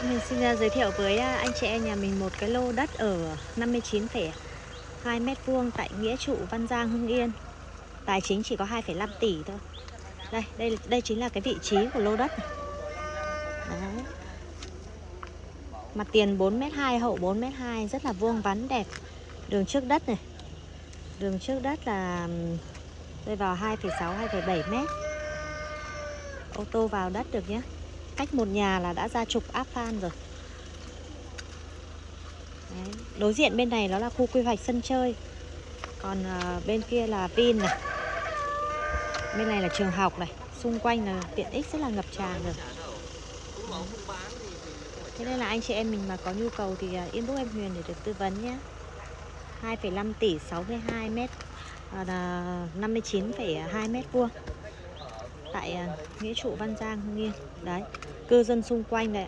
Mình xin giới thiệu với anh chị em nhà mình một cái lô đất ở 59,2 mét vuông tại Nghĩa Trụ, Văn Giang, Hưng Yên. Tài chính chỉ có 2,5 tỷ thôi. Đây chính là cái vị trí của lô đất này. Đấy. Mặt tiền 4,2 m, hậu 4,2 m, rất là vuông vắn đẹp. Đường trước đất này. Đường trước đất là rơi vào 2,6 2,7 m. Ô tô vào đất được nhé. Cách một nhà là đã ra trục áp phan rồi. Đấy. Đối diện bên này đó là khu quy hoạch sân chơi. Còn bên kia là Vin này. Bên này là trường học này. Xung quanh là tiện ích rất là ngập tràn rồi. Thế nên là anh chị em mình mà có nhu cầu thì inbox em Huyền để được tư vấn nhé. 2,5 tỷ 62 mét, 59,2 mét vuông tại Nghĩa Trụ, Văn Giang, Hưng Yên. Đấy, cư dân xung quanh này